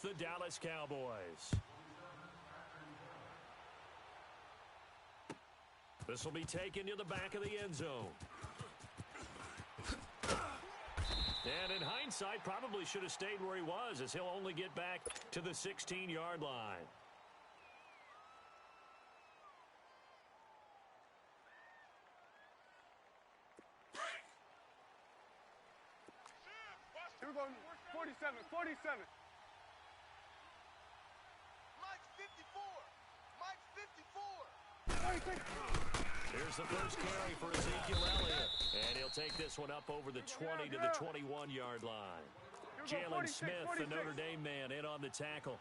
with the Dallas Cowboys. This will be taken to the back of the end zone. And in hindsight, probably should have stayed where he was, as he'll only get back to the 16-yard line. Here we go, 47, 47. Mike's 54. Mike's 54. Here's the first carry for Ezekiel Elliott. And he'll take this one up over the 20 to the 21-yard line. Jalen Smith, the Notre Dame man, in on the tackle.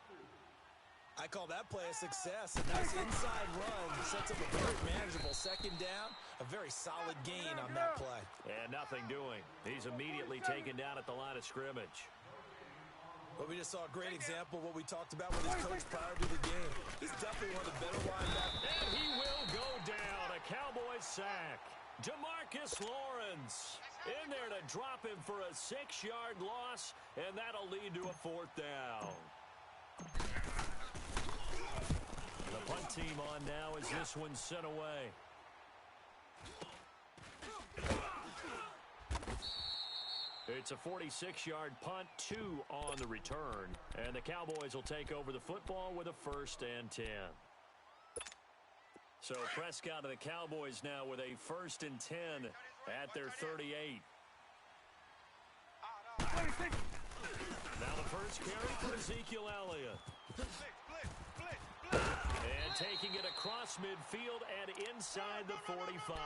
I call that play a success. A nice inside run. Sets up a very manageable second down. A very solid gain on that play. And nothing doing. He's immediately taken down at the line of scrimmage. But we just saw a great example of what we talked about with his coach prior to the game. He's definitely one of the better linebackers. And he will go down. A Cowboys sack. DeMarcus Lawrence in there to drop him for a 6-yard loss, and that'll lead to a 4th down. The punt team on now as this one's sent away. It's a 46-yard punt, 2 on the return, and the Cowboys will take over the football with a 1st and 10. So Prescott and the Cowboys now with a 1st and 10 at their 38. Now the first carry for Ezekiel Elliott. And taking it across midfield and inside the 45.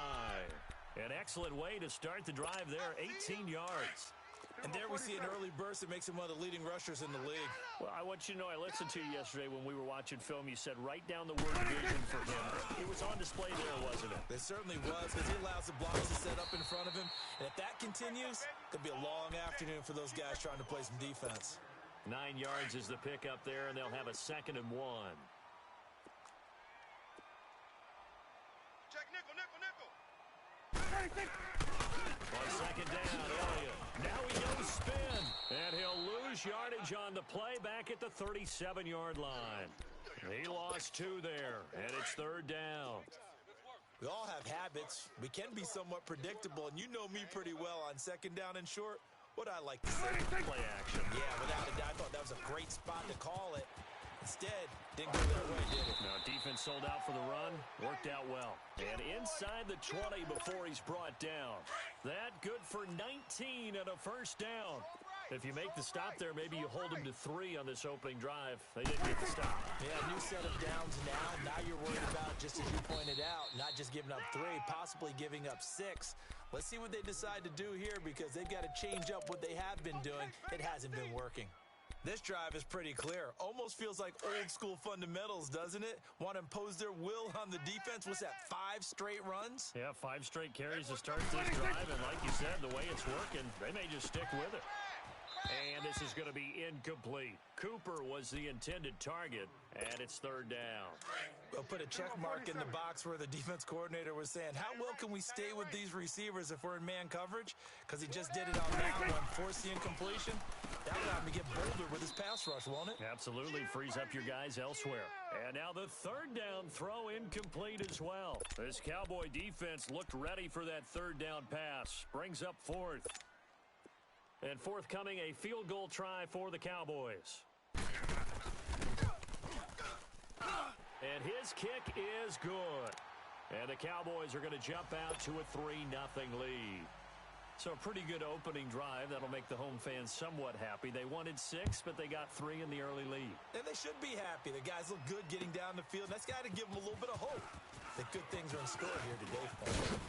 An excellent way to start the drive there, 18 yards. And there we see an early burst that makes him one of the leading rushers in the league. Well, I want you to know, I listened to you yesterday when we were watching film. You said write down the word vision for him. It was on display there, wasn't it? It certainly was, because he allows the blocks to set up in front of him. And if that continues, it'll be a long afternoon for those guys trying to play some defense. 9 yards is the pickup there, and they'll have a 2nd and 1. Check nickel, nickel, nickel. On 2nd down, Elliott. Now he goes spin. And he'll lose yardage on the play back at the 37-yard line. He lost 2 there, and it's 3rd down. We all have habits. We can be somewhat predictable, and you know me pretty well on 2nd down and short. What I like to say. Play action. Yeah, without a doubt, I thought that was a great spot to call it. Instead, didn't go that way, did it? Now, defense sold out for the run. Worked out well. And inside the 20 before he's brought down. That good for 19 and a 1st down. If you make the stop there, maybe you hold him to 3 on this opening drive. They didn't get the stop. Yeah, new set of downs now. Now you're worried about, just as you pointed out, not just giving up 3, possibly giving up 6. Let's see what they decide to do here, because they've got to change up what they have been doing. It hasn't been working. This drive is pretty clear. Almost feels like old school fundamentals, doesn't it? Want to impose their will on the defense. What's that, 5 straight runs? Yeah, 5 straight carries to start this drive. And like you said, the way it's working, they may just stick with it. And this is going to be incomplete. Cooper was the intended target, and it's 3rd down. We'll put a check mark in the box where the defense coordinator was saying, how well can we stay with these receivers if we're in man coverage? Because he just did it on that one, forced the incompletion. That allowed him to get bolder with his pass rush, won't it? Absolutely. Frees up your guys elsewhere. And now the 3rd down throw incomplete as well. This Cowboy defense looked ready for that 3rd down pass. Brings up 4th. And forthcoming, a field goal try for the Cowboys. And his kick is good. And the Cowboys are going to jump out to a 3-0 lead. So a pretty good opening drive. That'll make the home fans somewhat happy. They wanted 6, but they got 3 in the early lead. And they should be happy. The guys look good getting down the field. That's got to give them a little bit of hope that good things are in store here today for them.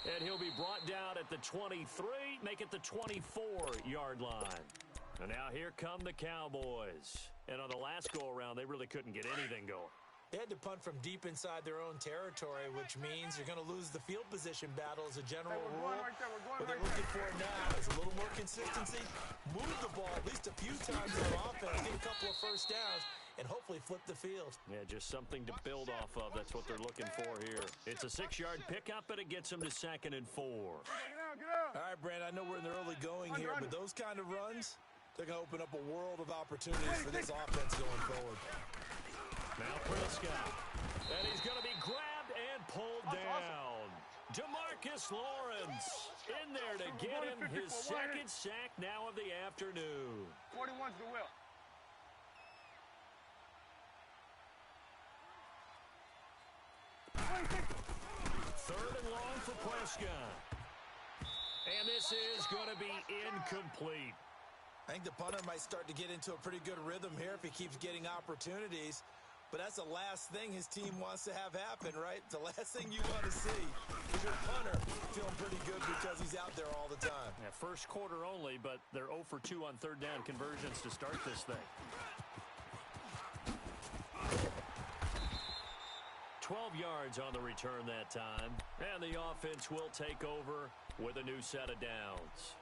And he'll be brought down at the 23, make it the 24-yard line. And now here come the Cowboys. And on the last go-around, they really couldn't get anything going. They had to punt from deep inside their own territory, which means you're going to lose the field position battle as a general rule. What they're looking for now is a little more consistency, move the ball at least a few times on offense, get a couple of 1st downs, and hopefully flip the field. Yeah, just something to build off of. That's what they're looking for here. It's a 6-yard pickup, and it gets them to 2nd and 4. All right, Brandon, I know we're in the early going here, but those kind of runs, They're going to open up a world of opportunities for this offense going forward. Now Prescott. And he's going to be grabbed and pulled down. DeMarcus Lawrence in there to get him his second sack now of the afternoon. 41's the will. Third and long for Prescott. And this is going to be incomplete. I think the punter might start to get into a pretty good rhythm here if he keeps getting opportunities. But that's the last thing his team wants to have happen, right? The last thing you want to see is your punter feeling pretty good because he's out there all the time. Yeah, first quarter only, but they're 0 for 2 on third down conversions to start this thing. 12 yards on the return that time. And the offense will take over with a new set of downs.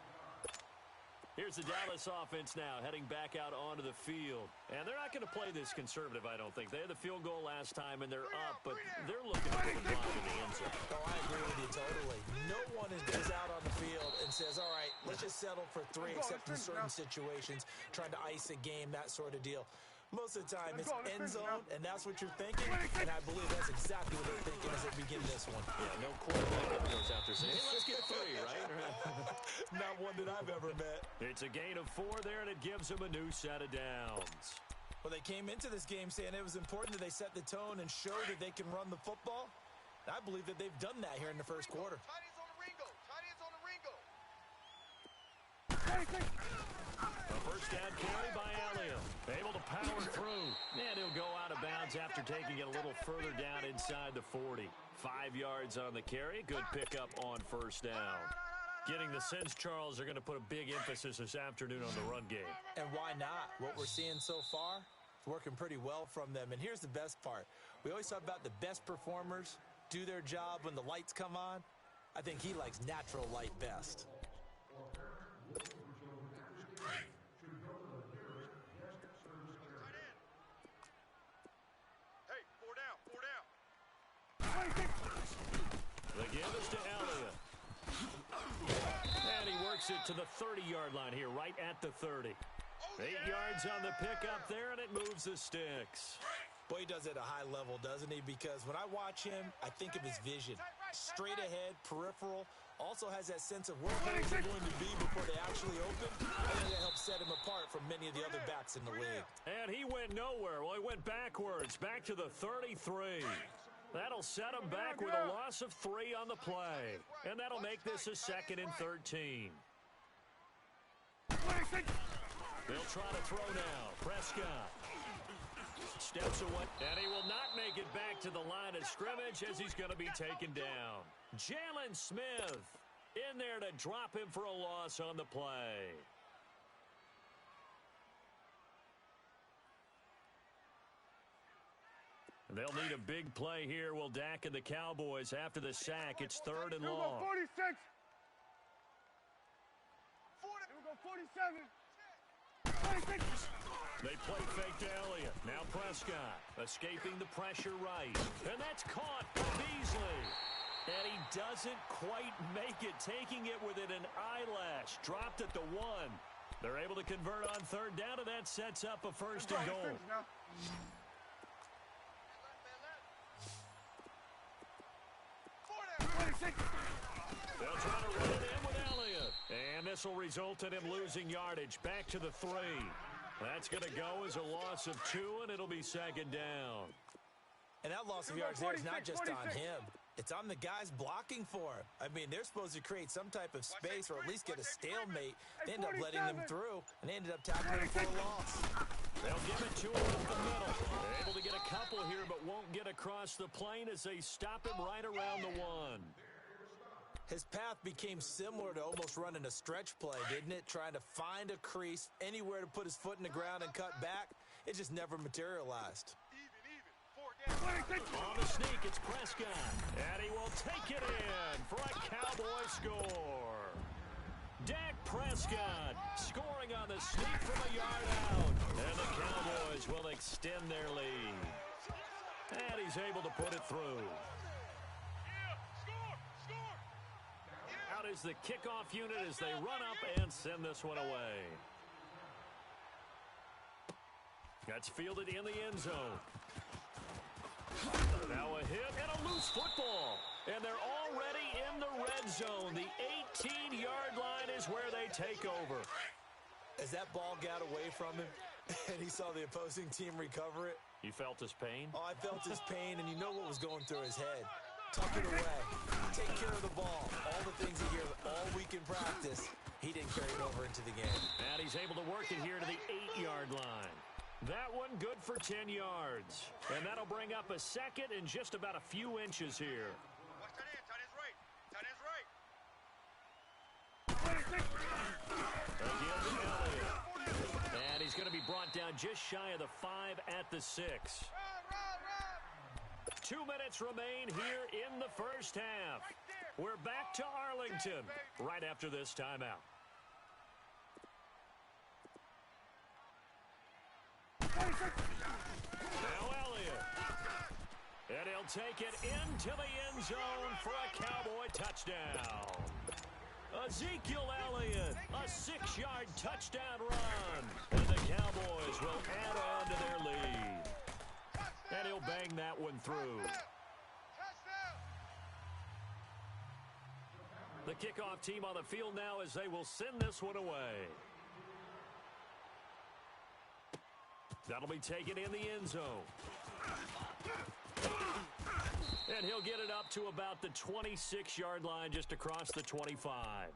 Here's the Dallas offense now heading back out onto the field. And they're not going to play this conservative, I don't think. They had the field goal last time, and they're up, but they're looking to put a block in the end zone. Oh, I agree with you totally. No one is out on the field and says, all right, let's just settle for 3, except in certain situations, trying to ice a game, that sort of deal. Most of the time, it's end zone, and that's what you're thinking, and I believe that's exactly what they're thinking as they begin this one. Yeah, no quarterback ever goes out there saying, hey, let's get 3, right? Not one that I've ever met. It's a gain of 4 there, and it gives them a new set of downs. Well, they came into this game saying it was important that they set the tone and show that they can run the football. I believe that they've done that here in the first quarter. Tight ends on the Ringo. Tight ends on the Ringo. A first down carry by Elliott. Able to power through. And he'll go out of bounds after taking it a little further down inside the 40. 5 yards on the carry. Good pickup on first down. Getting the sense Charles are going to put a big emphasis this afternoon on the run game. And why not? What we're seeing so far, it's working pretty well from them. And here's the best part. We always talk about the best performers do their job when the lights come on. I think he likes natural light best. The give is to Elliott. And he works it to the 30-yard line here, right at the 30. 8 yards on the pickup there, and it moves the sticks. Boy, he does it at a high level, doesn't he? Because when I watch him, I think of his vision. Straight ahead, peripheral. Also has that sense of where holes are going to be before they actually open. I think that helps set him apart from many of the other backs in the league. And he went nowhere. Well, he went backwards, back to the 33. That'll set him back with a loss of 3 on the play. And that'll make this a 2nd and 13. They'll try to throw now. Prescott steps away, and he will not make it back to the line of scrimmage as he's going to be taken down. Jalen Smith in there to drop him for a loss on the play. They'll need a big play here. Will Dak and the Cowboys after the sack. It's 3rd and long. 46. Here we go, 47. 46. They play fake to Elliott. Now Prescott escaping the pressure right. And that's caught by Beasley. And he doesn't quite make it, taking it within an eyelash. Dropped at the 1. They're able to convert on 3rd down, and that sets up a 1st and goal. They'll try to run it in with Elliott. And this will result in him losing yardage. Back to the 3. That's going to go as a loss of 2, and it'll be 2nd down. And that loss of yards there is not just on him. It's on the guys blocking for him. I mean, they're supposed to create some type of space or at least get a stalemate. They end up letting them through, and they ended up tackling him for a loss. They'll give it to him up the middle. They're able to get a couple here, but won't get across the plane as they stop him right around the 1. His path became similar to almost running a stretch play, didn't it? Trying to find a crease, anywhere to put his foot in the ground and cut back. It just never materialized. On the sneak, it's Prescott. And he will take it in for a Cowboy score. Dak Prescott scoring on the sneak from a yard out. And the Cowboys will extend their lead. And he's able to put it through. Out is the kickoff unit as they run up and send this one away. That's fielded in the end zone. Now a hit and a loose football. And they're already in the red zone. The 18-yard line is where they take over. As that ball got away from him and he saw the opposing team recover it. You felt his pain? Oh, I felt his pain, and you know what was going through his head. Tuck it away. Take care of the ball. All the things he hears all week in practice, he didn't carry it over into the game. And he's able to work it here to the 8-yard line. That one good for 10 yards. And that'll bring up a second and just about a few inches here. Watch tight end. Tight end's right. Tight end's right. Again to Elliott. And he's going to be brought down just shy of the 5 at the 6. Run, run, run. 2 minutes remain here in the first half. We're back to Arlington right after this timeout. Now Elliott. And he'll take it into the end zone for a Cowboy touchdown. Ezekiel Elliott, a 6-yard touchdown run. And the Cowboys will add on to their lead. And he'll bang that one through. The kickoff team on the field now as they will send this one away. That'll be taken in the end zone. And he'll get it up to about the 26-yard line just across the 25.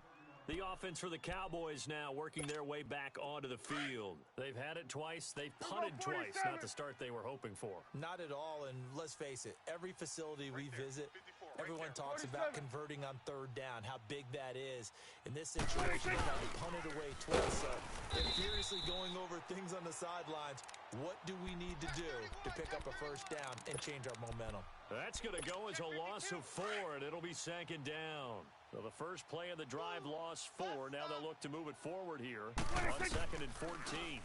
The offense for the Cowboys now working their way back onto the field. They've had it twice. They've punted twice. Not the start they were hoping for. Not at all, and let's face it, every facility we visit, everyone talks about converting on third down, how big that is. In this situation, they've had to punt it away twice, so they're furiously going over things on the sidelines. What do we need to do to pick up a first down and change our momentum? That's going to go as a loss of 4, and it'll be second down. So the first play of the drive lost 4. Now they'll look to move it forward here on 2nd and 14.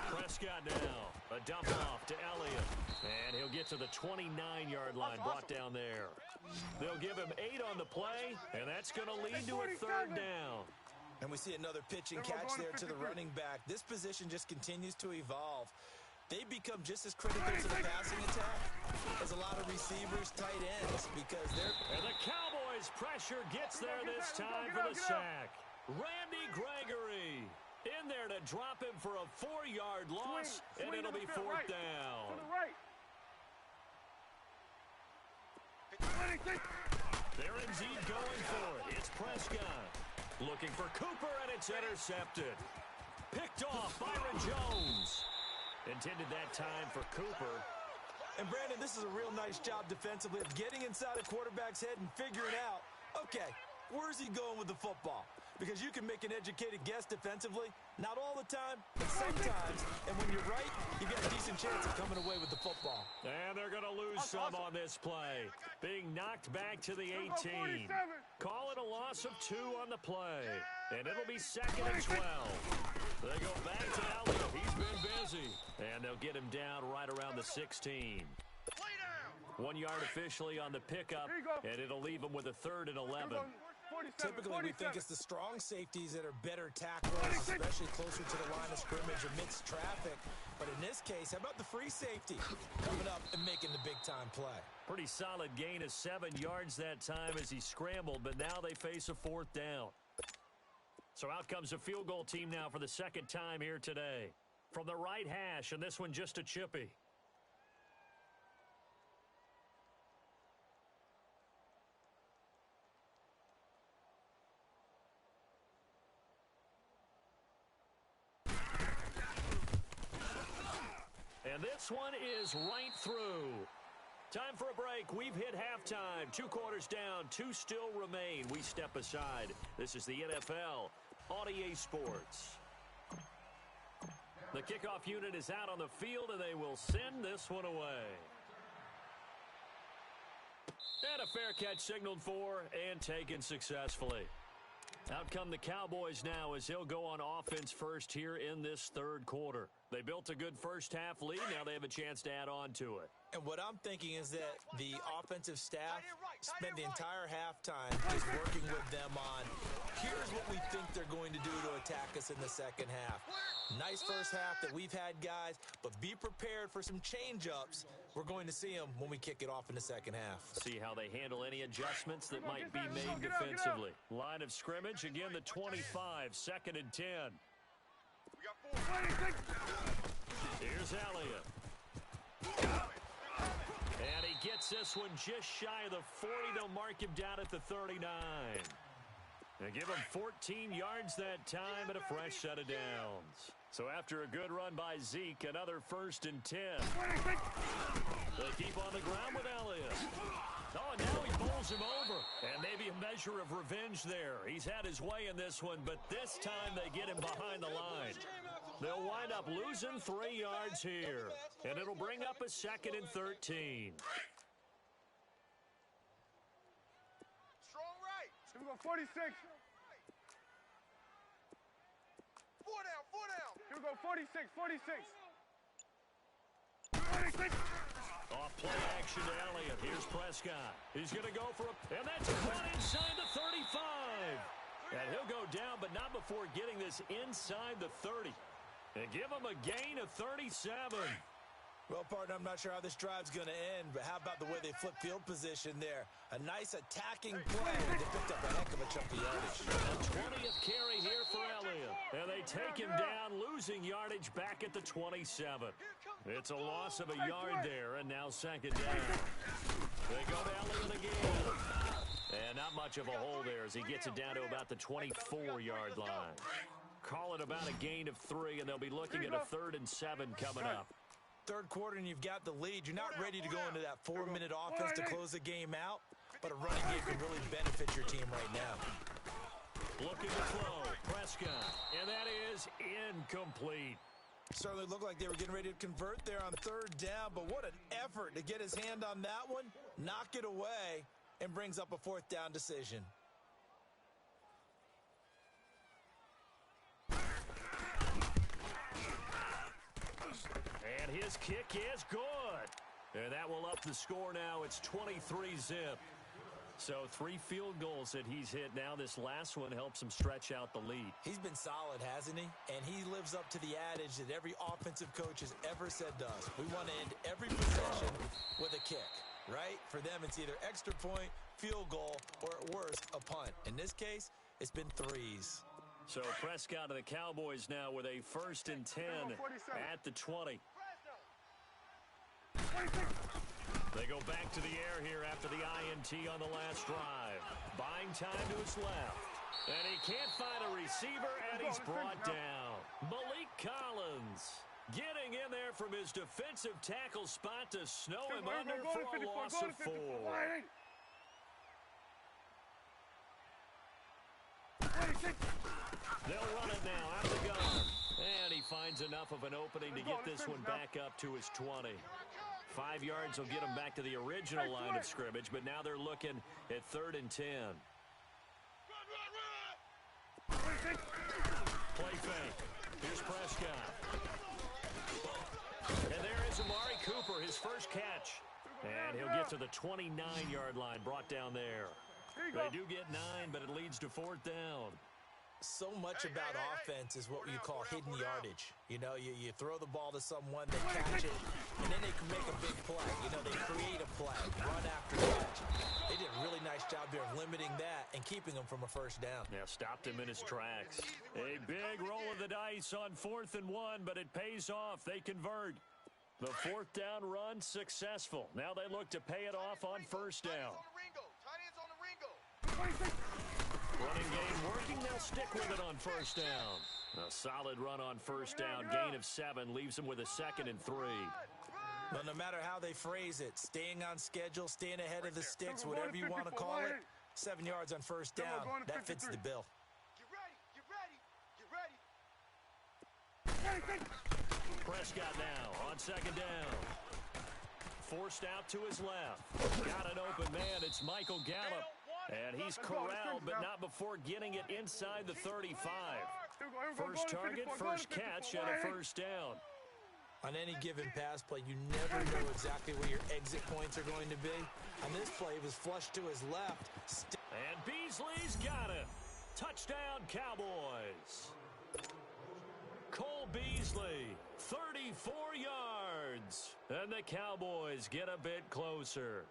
Prescott now. A dump off to Elliott. And he'll get to the 29-yard line, brought down there. They'll give him 8 on the play, and that's going to lead to a third down. And we see another pitch and catch there to the running back. This position just continues to evolve. They become just as critical to the passing attack as a lot of receivers, tight ends, because they're... And the Cowboys' pressure gets there this time for the sack. Randy Gregory in there to drop him for a 4-yard loss, and it'll be 4th down. To the right. They're indeed going for it. It's Prescott. Looking for Cooper, and it's intercepted. Picked off Byron Jones. Intended that time for Cooper. And Brandon, this is a real nice job defensively of getting inside a quarterback's head and figuring out, okay, where's he going with the football? Because you can make an educated guess defensively, not all the time, but sometimes. And when you're right, you got a decent chance of coming away with the football. And they're going to lose some on this play. Being knocked back to the 18. Call it a loss of 2 on the play. And it'll be 2nd and 12. They go back to Elliott. He's been busy. And they'll get him down right around the 16. 1 yard officially on the pickup, and it'll leave him with a 3rd and 11. Typically, we think it's the strong safeties that are better tacklers, especially closer to the line of scrimmage amidst traffic. But in this case, how about the free safety coming up and making the big-time play? Pretty solid gain of 7 yards that time as he scrambled, but now they face a 4th down. So out comes the field goal team now for the 2nd time here today. From the right hash, and this one just a chippy. And this one is right through. Time for a break. We've hit halftime. 2 quarters down. 2 still remain. We step aside. This is the NFL on EA Sports. The kickoff unit is out on the field, and they will send this one away. And a fair catch signaled for and taken successfully. Out come the Cowboys now as he'll go on offense first here in this 3rd quarter. They built a good first-half lead. Now they have a chance to add on to it. And what I'm thinking is that the offensive staff spent the entire halftime just working with them on, here's what we think they're going to do to attack us in the second half. Nice first half that we've had, guys, but be prepared for some change-ups. We're going to see them when we kick it off in the second half. See how they handle any adjustments that might be made defensively. Line of scrimmage, again the 25, 2nd and 10. We got 4. Here's Elliott. And he gets this one just shy of the 40. They'll mark him down at the 39. They give him 14 yards that time and a fresh set of downs. So after a good run by Zeke, another 1st and 10. They keep on the ground with Elliott. Oh, now he bowls him over. And maybe a measure of revenge there. He's had his way in this one, but this time they get him behind the line. They'll wind up losing 3 yards here. And it'll bring up a 2nd and 13. Strong right. Here we go, 46. 4 down, 4 down. Here we go, 46, 46. 46. Off play action to Elliott. Here's Prescott. He's going to go for a... And that's a run inside the 35. And he'll go down, but not before getting this inside the 30. And give him a gain of 37. Well, partner, I'm not sure how this drive's going to end, but how about the way they flip field position there? A nice attacking play. They picked up a heck of a chunk of yardage. A 20th carry here for Elliott. And they take him down, losing yardage back at the 27. It's a loss of a yard there, and now 2nd down. They go to Elliott again. And not much of a hole there as he gets it down to about the 24-yard line. Call it about a gain of 3, and they'll be looking at a 3rd and 7 coming up. Third quarter and you've got the lead. You're not ready to go into that 4-minute offense to close the game out, but a running game can really benefit your team right now. Looking to throw, Prescott, and that is incomplete. Certainly looked like they were getting ready to convert there on 3rd down, but what an effort to get his hand on that one, knock it away, and brings up a 4th down decision. And his kick is good. And that will up the score now. It's 23-zip. So 3 field goals that he's hit now. This last one helps him stretch out the lead. He's been solid, hasn't he? And he lives up to the adage that every offensive coach has ever said to us. We want to end every possession with a kick, right? For them, it's either extra point, field goal, or at worst, a punt. In this case, it's been 3s. So Prescott of the Cowboys now with a 1st and 10 at the 20. They go back to the air here after the INT on the last drive. Buying time to his left. And he can't find a receiver, and he's brought down. Malik Collins getting in there from his defensive tackle spot to snow him under for a loss of 4. They'll run it now out the gun. And he finds enough of an opening to get this one back up to his 20. 5 yards will get him back to the original line of scrimmage, but now they're looking at 3rd and 10. Play fake. Here's Prescott. And there is Amari Cooper, his first catch. And he'll get to the 29-yard line, brought down there. They do get 9, but it leads to 4th down. So much about offense is what you call hidden yardage. You know, you throw the ball to someone, they catch it, and then they can make a big play. You know, they create a play, run after catch. They did a really nice job there of limiting that and keeping them from a 1st down. Yeah, stopped him in his tracks. A big roll of the dice on 4th and 1, but it pays off. They convert. The 4th down run successful. Now they look to pay it off on 1st down. Running game working. They'll stick with it on 1st down. A solid run on 1st down. Gain of 7 leaves them with a 2nd and 3. Well, no matter how they phrase it, staying on schedule, staying ahead of the sticks, whatever you want to call it, 7 yards on 1st down, that fits the bill. Get ready. Prescott now on 2nd down. Forced out to his left. Got an open man. It's Michael Gallup. And he's corralled, but not before getting it inside the 35. First target, first catch, and a 1st down. On any given pass play, you never know exactly where your exit points are going to be. On this play, it was flushed to his left. And Beasley's got it. Touchdown, Cowboys. Cole Beasley, 34 yards. And the Cowboys get a bit closer.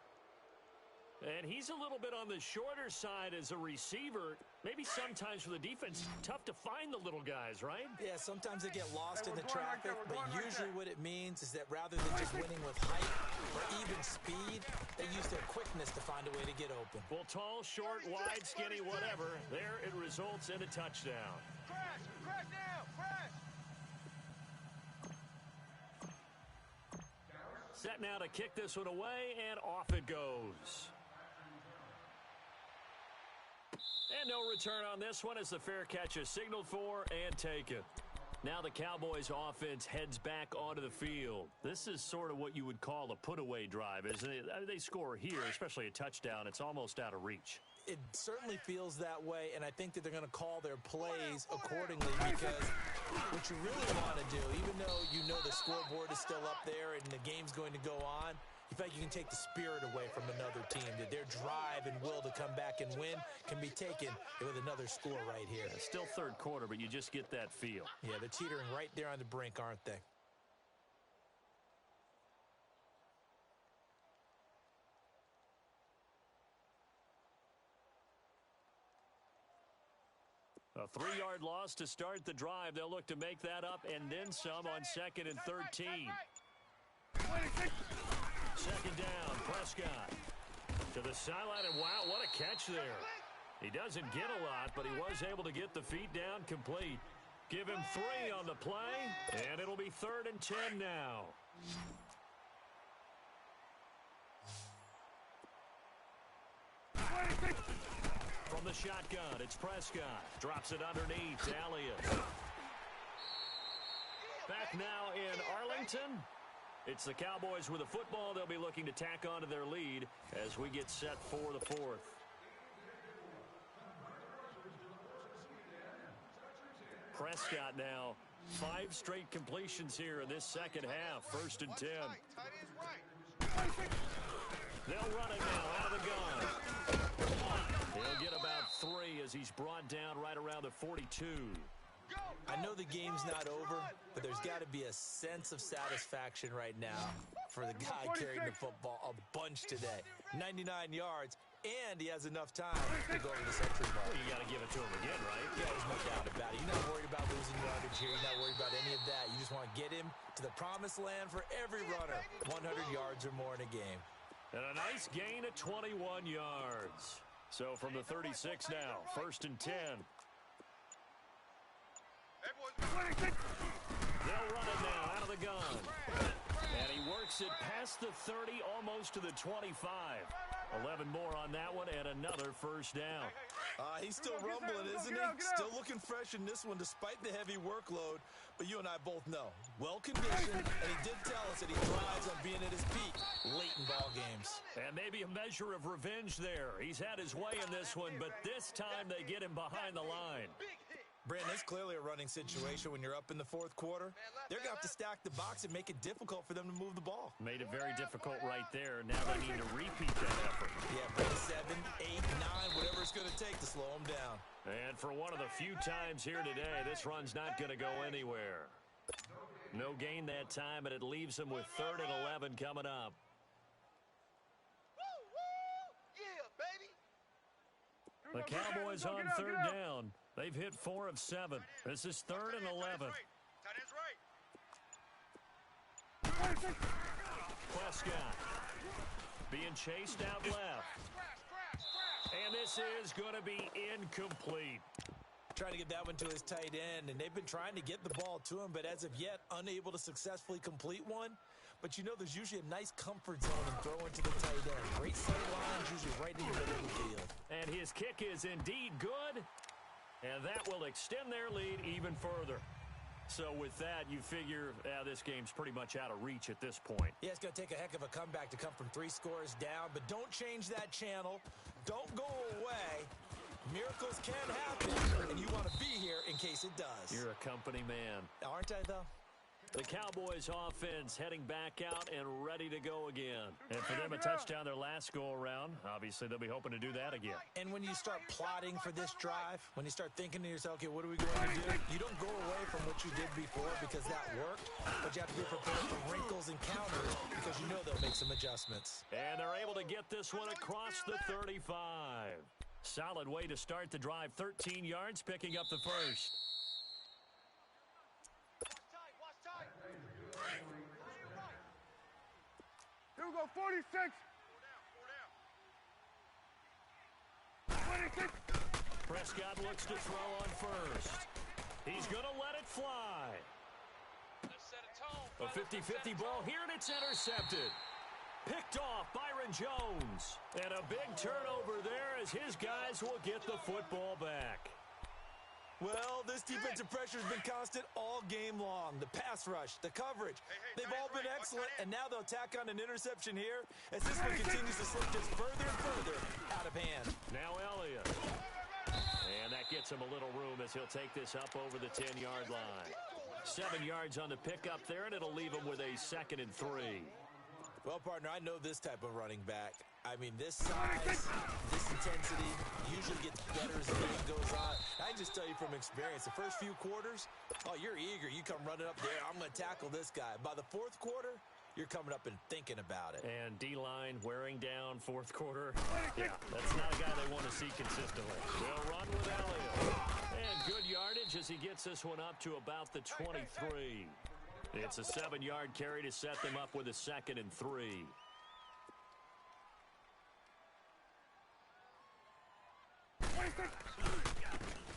And he's a little bit on the shorter side as a receiver. Maybe sometimes for the defense, tough to find the little guys, right? Yeah, sometimes they get lost in the traffic, but usually what it means is that rather than just winning with height or even speed, they use their quickness to find a way to get open. Well, tall, short, wide, skinny, whatever, there it results in a touchdown. Crash! Crash now! Crash! Set now to kick this one away, and off it goes. And no return on this one as the fair catch is signaled for and taken. Now the Cowboys offense heads back onto the field. This is sort of what you would call a put-away drive, isn't it? I mean, they score here, especially a touchdown. It's almost out of reach. It certainly feels that way, and I think that they're going to call their plays accordingly because what you really want to do, even though you know the scoreboard is still up there and the game's going to go on, in fact, you can take the spirit away from another team, that their drive and will to come back and win can be taken with another score right here. Still third quarter, but you just get that feel. Yeah, they're teetering right there on the brink, aren't they? A 3-yard loss to start the drive. They'll look to make that up and then some on 2nd and 13. Second down, Prescott to the sideline, and wow, what a catch there. He doesn't get a lot, but he was able to get the feet down complete. Give him 3 on the play, and it'll be 3rd and 10 now. From the shotgun, it's Prescott. Drops it underneath to Elliott. Back now in Arlington. It's the Cowboys with the football. They'll be looking to tack onto their lead as we get set for the 4th. Prescott now, 5 straight completions here in this second half. 1st and 10. They'll run it now out of the gun. He'll get about 3 as he's brought down right around the 42. I know the game's not over, but there's got to be a sense of satisfaction right now for the guy carrying the football a bunch today. 99 yards, and he has enough time to go over the century mark. Well, you got to give it to him again, right? Yeah, there's no doubt about it. You're not worried about losing yardage here. You're not worried about any of that. You just want to get him to the promised land for every runner. 100 yards or more in a game. And a nice gain of 21 yards. So from the 36 now, 1st and 10. They'll run it now out of the gun. And he works it past the 30, almost to the 25. 11 more on that one, and another first down. He's still rumbling, isn't he? Still looking fresh in this one, despite the heavy workload. But you and I both know, well-conditioned, and he did tell us that he thrives on being at his peak late in ball games. And maybe a measure of revenge there. He's had his way in this one, but this time they get him behind the line. Brandon, it's clearly a running situation when you're up in the 4th quarter. They're going to have to stack the box and make it difficult for them to move the ball. Made it very difficult right there. Now they need to repeat that effort. Yeah, bring 7, 8, 9, whatever it's going to take to slow them down. And for one of the few times here today, this run's not going to go anywhere. No gain that time, and it leaves them with 3rd and 11 coming up. Yeah, baby. The Cowboys on 3rd down. They've hit 4 of 7. This is 3rd and 11. Tight end's right. Prescott being chased out left. And this is going to be incomplete. Trying to get that one to his tight end, and they've been trying to get the ball to him, but as of yet, unable to successfully complete one. But you know there's usually a nice comfort zone and throw into the tight end. Great sight lines, usually right in the middle of the field. And his kick is indeed good. And that will extend their lead even further. So with that, you figure this game's pretty much out of reach at this point. Yeah, it's going to take a heck of a comeback to come from 3 scores down, but don't change that channel. Don't go away. Miracles can happen, and you want to be here in case it does. You're a company man. Aren't I, though? The Cowboys offense heading back out and ready to go again. And for them, a touchdown their last go-around. Obviously, they'll be hoping to do that again. And when you start plotting for this drive, when you start thinking to yourself, okay, what are we going to do? You don't go away from what you did before because that worked, but you have to be prepared for wrinkles and counters because you know they'll make some adjustments. And they're able to get this one across the 35. Solid way to start the drive. 13 yards, picking up the first. Here we go, 46. 26. Prescott looks to throw on first. He's going to let it fly. A 50-50 ball here, and it's intercepted. Picked off Byron Jones. And a big turnover there as his guys will get the football back. Well, this defensive pressure has been constant all game long. The pass rush, the coverage, they've all been excellent, and now they'll tack on an interception here as this one continues to slip just further and further out of hand. Now Elliott. And that gets him a little room as he'll take this up over the 10-yard line. 7 yards on the pickup there, and it'll leave him with a 2nd and 3. Well, partner, I know this type of running back. I mean, this size, this intensity usually gets better as the game goes on. I can just tell you from experience, the first few quarters, oh, you're eager. You come running up there, I'm going to tackle this guy. By the fourth quarter, you're coming up and thinking about it. And D-line wearing down fourth quarter. Yeah, that's not a guy they want to see consistently. They'll run with Elliott. And good yardage as he gets this one up to about the 23. It's a 7-yard carry to set them up with a 2nd and 3.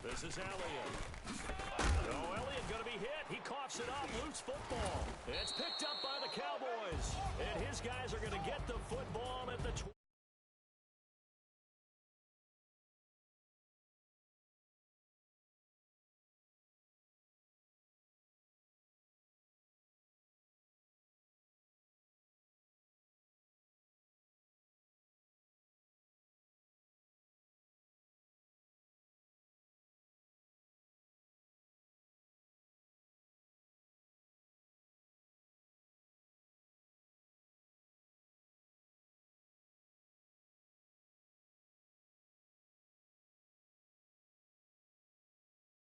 This is Elliott. Oh, Elliott going to be hit. He coughs it up. Loose football. It's picked up by the Cowboys. And his guys are going to get the football